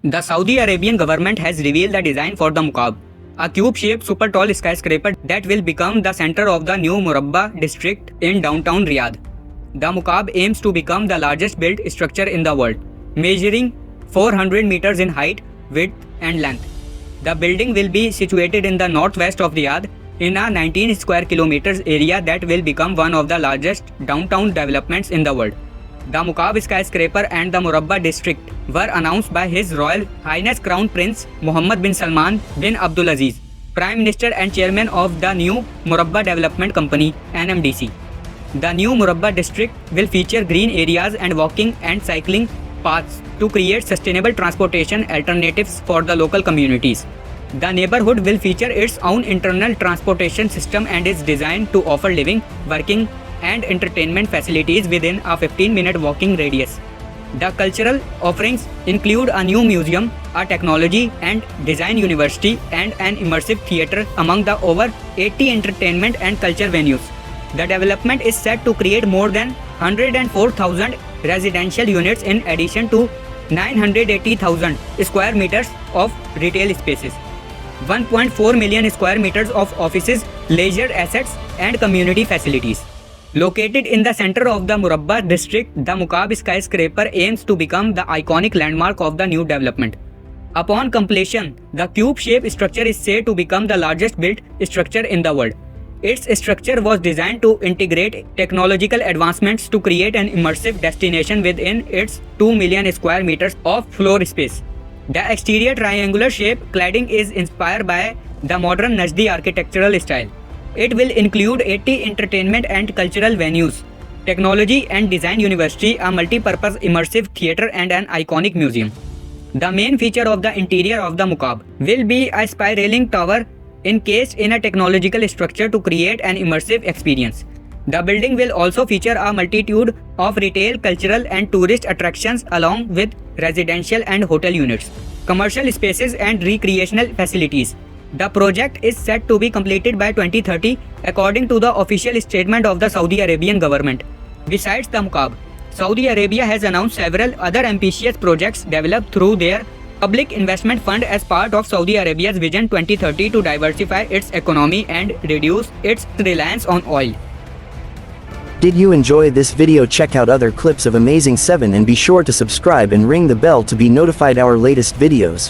The Saudi Arabian government has revealed the design for the Muqab, a cube-shaped super tall skyscraper that will become the center of the new Murabba district in downtown Riyadh. The Muqab aims to become the largest built structure in the world, measuring 400 meters in height, width and length. The building will be situated in the northwest of Riyadh in a 19 square kilometers area that will become one of the largest downtown developments in the world. The Muqab skyscraper and the Murabba district were announced by His Royal Highness Crown Prince Mohammed bin Salman bin Abdulaziz, Prime Minister and Chairman of the new Murabba Development Company (NMDC). The new Murabba district will feature green areas and walking and cycling paths to create sustainable transportation alternatives for the local communities. The neighborhood will feature its own internal transportation system and is designed to offer living, working, and entertainment facilities within a 15-minute walking radius. The cultural offerings include a new museum, a technology and design university, and an immersive theater among the over 80 entertainment and culture venues. The development is set to create more than 104,000 residential units in addition to 980,000 square meters of retail spaces, 1.4 million square meters of offices, leisure assets, and community facilities. Located in the center of the Murabba district, the Muqab skyscraper aims to become the iconic landmark of the new development. Upon completion, the cube-shaped structure is said to become the largest built structure in the world. Its structure was designed to integrate technological advancements to create an immersive destination within its 2 million square meters of floor space. The exterior triangular shape cladding is inspired by the modern Najdi architectural style. It will include 80 entertainment and cultural venues, technology and design university, a multi-purpose immersive theater, and an iconic museum. The main feature of the interior of the Muqab will be a spiraling tower encased in a technological structure to create an immersive experience. The building will also feature a multitude of retail, cultural, and tourist attractions along with residential and hotel units, commercial spaces, and recreational facilities. The project is set to be completed by 2030 according to the official statement of the Saudi Arabian government. Besides the Muqab, Saudi Arabia has announced several other ambitious projects developed through their public investment fund as part of Saudi Arabia's Vision 2030 to diversify its economy and reduce its reliance on oil. Did you enjoy this video? Check out other clips of Amazing 7 and be sure to subscribe and ring the bell to be notified our latest videos.